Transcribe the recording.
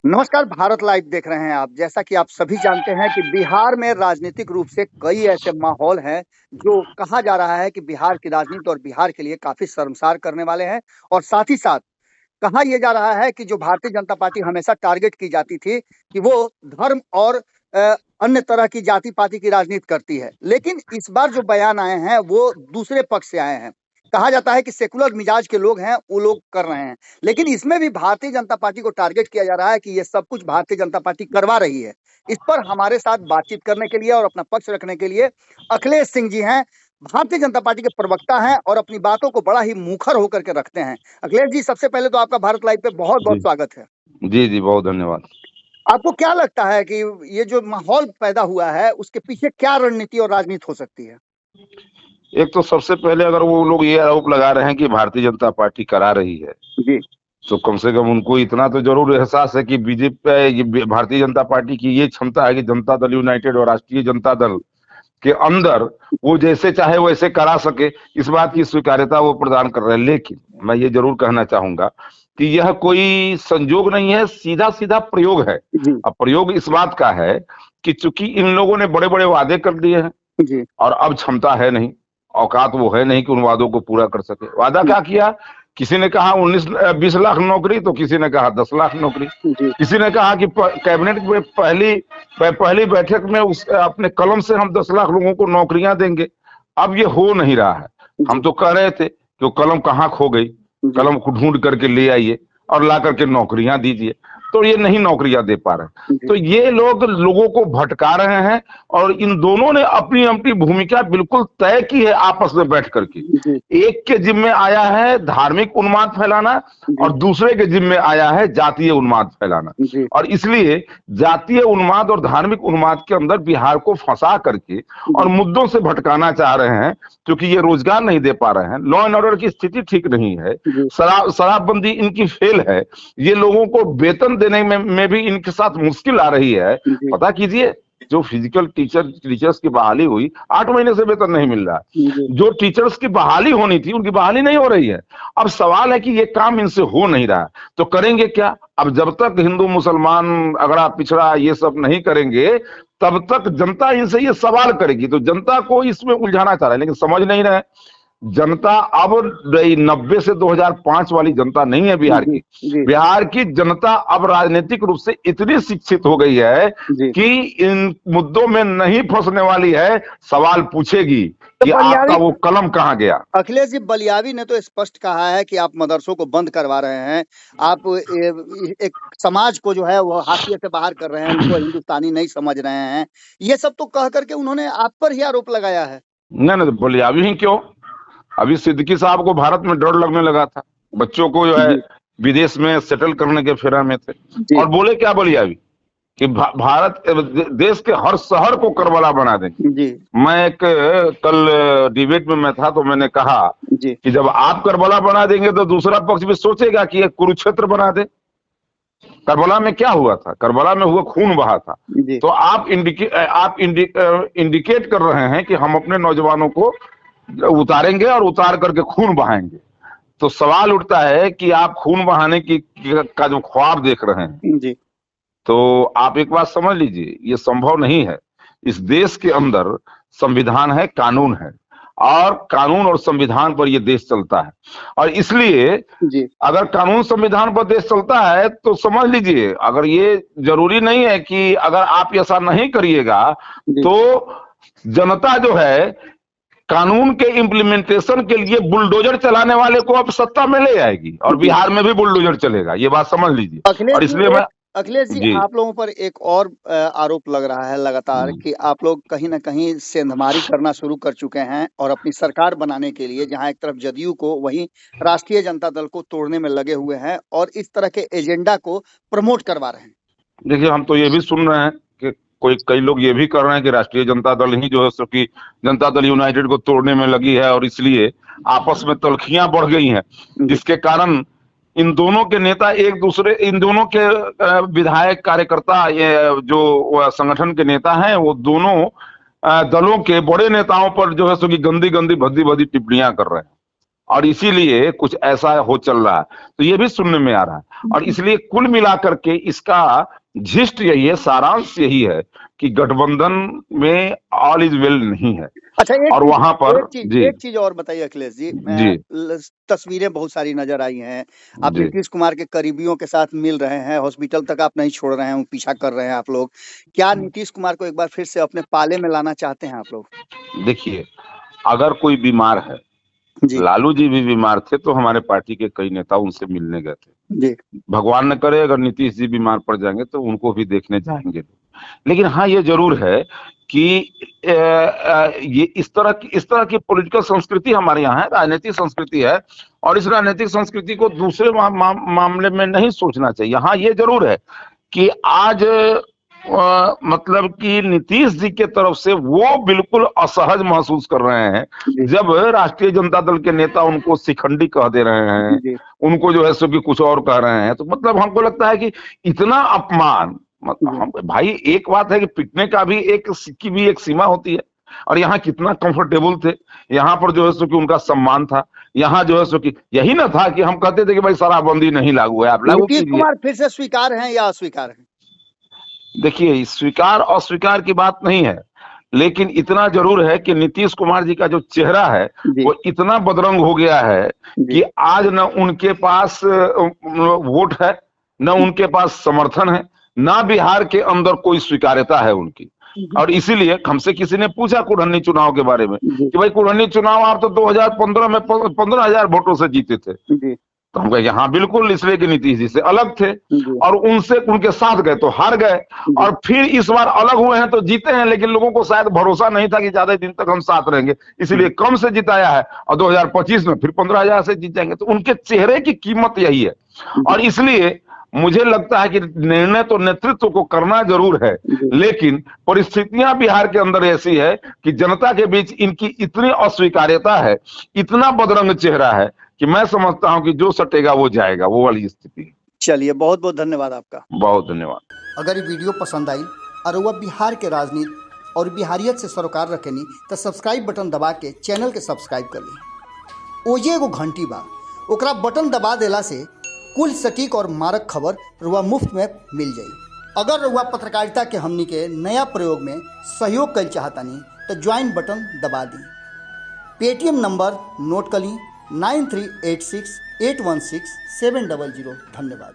नमस्कार, भारत लाइव देख रहे हैं आप। जैसा कि आप सभी जानते हैं कि बिहार में राजनीतिक रूप से कई ऐसे माहौल हैं, जो कहा जा रहा है कि बिहार की राजनीति और बिहार के लिए काफ़ी शर्मसार करने वाले हैं। और साथ ही साथ कहा ये जा रहा है कि जो भारतीय जनता पार्टी हमेशा टारगेट की जाती थी कि वो धर्म और अन्य तरह की जाति-पाति की राजनीति करती है। लेकिन इस बार जो बयान आए हैं, वो दूसरे पक्ष से आए हैं। कहा जाता है कि सेकुलर मिजाज के लोग हैं, वो लोग कर रहे हैं। लेकिन इसमें भी भारतीय जनता पार्टी को टारगेट किया जा रहा है कि ये सब कुछ भारतीय जनता पार्टी करवा रही है। इस पर हमारे साथ बातचीत करने के लिए और अपना पक्ष रखने के लिए अखिलेश सिंह जी हैं, भारतीय जनता पार्टी के प्रवक्ता हैं और अपनी बातों को बड़ा ही मुखर होकर के रखते हैं। अखिलेश जी, सबसे पहले तो आपका भारत लाइव पे बहुत-बहुत जी स्वागत है। जी जी, बहुत धन्यवाद। आपको क्या लगता है कि ये जो माहौल पैदा हुआ है, उसके पीछे क्या रणनीति और राजनीति हो सकती है? एक तो सबसे पहले अगर वो लोग ये आरोप लगा रहे हैं कि भारतीय जनता पार्टी करा रही है, जी, तो कम से कम उनको इतना तो जरूर एहसास है कि बीजेपी भारतीय जनता पार्टी की ये क्षमता है कि जनता दल यूनाइटेड और राष्ट्रीय जनता दल के अंदर वो जैसे चाहे वैसे करा सके, इस बात की स्वीकार्यता वो प्रदान कर रहे हैं। लेकिन मैं ये जरूर कहना चाहूंगा कि यह कोई संजोग नहीं है, सीधा सीधा प्रयोग है। जी, अब प्रयोग इस बात का है कि चूंकि इन लोगों ने बड़े बड़े वादे कर दिए हैं जी, और अब क्षमता है नहीं, औकात वो है नहीं कि उन वादों को पूरा कर सके। वादा क्या किया? किसी ने कहा 19-20 लाख नौकरी, तो किसी ने कहा 10 लाख नौकरी। जी, किसी ने कहा कि कैबिनेट में पहली बैठक में उस अपने कलम से हम 10 लाख लोगों को नौकरियां देंगे। अब ये हो नहीं रहा है। हम जी, तो कह रहे थे कि वो कलम कहाँ खो गई, जी, कलम को ढूंढ करके ले आइए और ला करके नौकरियां दीजिए, तो ये नहीं नौकरियां दे पा रहे। जी, तो ये लोग लोगों को भटका रहे हैं और इन दोनों ने अपनी अपनी भूमिका बिल्कुल तय की है आपस में बैठ करके। जी, एक के जिम्मे आया है धार्मिक उन्माद फैलाना जी, और दूसरे के जिम्मे आया है जातीय उन्माद फैलाना। जी, और इसलिए जातीय उन्माद और धार्मिक उन्माद के अंदर बिहार को फंसा करके और मुद्दों से भटकाना चाह रहे हैं, क्योंकि ये रोजगार नहीं दे पा रहे हैं, लॉ एंड ऑर्डर की स्थिति ठीक नहीं है, जी, शराबबंदी इनकी फेल है, ये लोगों को वेतन देने में भी इनके साथ मुश्किल आ रही है। जी, पता कीजिए, जो फिजिकल टीचर्स की बहाली हुई, 8 महीने से वेतन नहीं मिल रहा जी, है। जो टीचर्स की बहाली होनी थी, उनकी बहाली नहीं हो रही है। अब सवाल है कि ये काम इनसे हो नहीं रहा है, तो करेंगे क्या? अब जब तक हिंदू मुसलमान अगड़ा पिछड़ा ये सब नहीं करेंगे, तब तक जनता इनसे ये सवाल करेगी। तो जनता को इसमें उलझाना चाह रहा है, लेकिन समझ नहीं रहे। जनता अब 90 से 2005 वाली जनता नहीं है बिहार जी, की। जी, बिहार की जनता अब राजनीतिक रूप से इतनी शिक्षित हो गई है जी। कि इन मुद्दों में नहीं फंसने वाली है, सवाल पूछेगी तो कि आपका बलियावी वो कलम कहाँ गया। अखिलेश जी, बलियावी ने तो स्पष्ट कहा है कि आप मदरसों को बंद करवा रहे हैं। आप एक समाज को जो है वो हाशिए से बाहर कर रहे हैं, उनको हिंदुस्तानी नहीं समझ रहे हैं। ये सब तो कह कर के उन्होंने आप पर ही आरोप लगाया है। नहीं नहीं, बलियावी ही क्यों? अभी सिद्दीकी साहब को भारत में डर लगने लगा था, बच्चों को जो है जी, विदेश में सेटल करने के फेरा में थे। जी, और बोले क्या बलियावी कि भारत देश के हर शहर को करबला बना देंगे। जी, मैं एक कल डिबेट में मैं था, तो मैंने कहा जी, कि जब आप करबला बना देंगे तो दूसरा पक्ष भी सोचेगा कि एक कुरुक्षेत्र बना दे। करबला में क्या हुआ था? करबला में हुआ खून बहा था। जी, तो आप इंडिकेट कर रहे हैं कि हम अपने नौजवानों को उतारेंगे और उतार करके खून बहाएंगे। तो सवाल उठता है कि आप खून बहाने का जो ख्वाब देख रहे हैं, जी, तो आप एक बात समझ लीजिए, ये संभव नहीं है। इस देश के अंदर संविधान है, कानून है, और कानून और संविधान पर ये देश चलता है। और इसलिए जी, अगर कानून संविधान पर देश चलता है, तो समझ लीजिए, अगर ये जरूरी नहीं है कि अगर आप ऐसा नहीं करिएगा जी। तो जनता जो है कानून के इम्प्लीमेंटेशन के लिए बुलडोजर चलाने वाले को अब सत्ता में ले आएगी, और जी। बिहार में भी बुलडोजर चलेगा। ये बात समझ लीजिए। अखिलेश और जी, इसलिए मैं अखिलेश जी, जी आप लोगों पर एक और आरोप लग रहा है लगातार कि आप लोग कहीं न कहीं सेंधमारी करना शुरू कर चुके हैं और अपनी सरकार बनाने के लिए जहाँ एक तरफ जदयू को, वहीं राष्ट्रीय जनता दल को तोड़ने में लगे हुए हैं और इस तरह के एजेंडा को प्रमोट करवा रहे हैं। देखिए, हम तो ये भी सुन रहे हैं कि कई लोग ये भी कर रहे हैं कि राष्ट्रीय जनता दल ही जो है सो कि जनता दल यूनाइटेड को तोड़ने में लगी है, और इसलिए आपस में तलखियां बढ़ गई हैं, जी, जिसके कारण इन दोनों के नेता एक दूसरे, इन दोनों के विधायक कार्यकर्ता, ये जो संगठन के नेता हैं, वो दोनों दलों के बड़े नेताओं पर जो है सो कि गंदी गंदी भद्दी भद्दी टिप्पणियां कर रहे हैं। और इसीलिए कुछ ऐसा हो चल रहा है, तो ये भी सुनने में आ रहा है। और इसलिए कुल मिलाकर के इसका जिस्ट यही है, सारांश यही है कि गठबंधन में ऑल इज वेल नहीं है। अच्छा, और वहां पर जी एक चीज और बताइए अखिलेश जी। जी तस्वीरें बहुत सारी नजर आई हैं, आप जी नीतीश कुमार के करीबियों के साथ मिल रहे हैं, हॉस्पिटल तक आप नहीं छोड़ रहे हैं, पीछा कर रहे हैं आप लोग। क्या नीतीश कुमार को एक बार फिर से अपने पाले में लाना चाहते हैं आप लोग? देखिए, अगर कोई बीमार है, जी लालू जी भी बीमार थे तो हमारे पार्टी के कई नेता उनसे मिलने गए थे। जी भगवान न करे अगर नीतीश जी बीमार पड़ जाएंगे तो उनको भी देखने जाएंगे। लेकिन हाँ, ये जरूर है कि ये इस तरह की पॉलिटिकल संस्कृति हमारे यहाँ है, राजनीतिक संस्कृति है, और इस राजनीतिक संस्कृति को दूसरे मामले में नहीं सोचना चाहिए। हाँ, ये जरूर है कि आज मतलब कि नीतीश जी के तरफ से वो बिल्कुल असहज महसूस कर रहे हैं जी जब राष्ट्रीय जनता दल के नेता उनको शिखंडी कह दे रहे हैं, जी उनको जो है सो कि कुछ और कह रहे हैं। तो मतलब हमको लगता है कि इतना अपमान, हम भाई, एक बात है कि पिटने का भी एक सीमा होती है, और यहाँ कितना कंफर्टेबल थे, यहाँ पर जो है सो कि उनका सम्मान था, यहाँ जो है सो कि यही ना था कि हम कहते थे कि भाई शराबबंदी नहीं लागू है, आप लागू नीतीश कीजिए। कुमार फिर से स्वीकार हैं या अस्वीकार हैं? देखिए, स्वीकार अस्वीकार की बात नहीं है, लेकिन इतना जरूर है कि नीतीश कुमार जी का जो चेहरा है जी वो इतना बदरंग हो गया है जी कि आज न उनके पास वोट है, न उनके पास समर्थन है, ना बिहार के अंदर कोई स्वीकार्यता है उनकी। और इसीलिए हमसे किसी ने पूछा कुढ़नी चुनाव के बारे में जी कि भाई कुढ़नी चुनाव आप तो 2015 में 15,000 वोटों से जीते थे। जी तो हम कहे हाँ बिल्कुल, इसलिए कि नीतीश जी से अलग थे, जी और उनसे उनके साथ गए तो हार गए, और फिर इस बार अलग हुए हैं तो जीते हैं, लेकिन लोगों को शायद भरोसा नहीं था कि ज्यादा दिन तक हम साथ रहेंगे, इसलिए कम से जिताया है, और 2025 में फिर 15,000 से जीत जाएंगे। तो उनके चेहरे की कीमत यही है, और इसलिए मुझे लगता है कि निर्णय तो नेतृत्व को करना जरूर है, लेकिन परिस्थितियां बिहार के अंदर ऐसी है कि जनता के बीच इनकी इतनी अस्वीकार्यता है, इतना बदरंग चेहरा है कि मैं समझता हूं कि जो सटेगा वो जाएगा, वो वाली स्थिति है। चलिए, बहुत बहुत धन्यवाद आपका। बहुत धन्यवाद। अगर ये वीडियो पसंद आई और वह बिहार के राजनीति और बिहारियत से सरोकार रखेनी तो सब्सक्राइब बटन दबा के चैनल के सब्सक्राइब कर ली। ओजे एगो घंटी बा, ओकरा बटन दबा देला से कुल सटीक और मारक खबर रुआ मुफ्त में मिल जाई। अगर रुआ पत्रकारिता के हमनी के नया प्रयोग में सहयोग कर चाहतानी तो ज्वाइन बटन दबा दी। पेटीएम नंबर नोट कर ली 9386816700। धन्यवाद।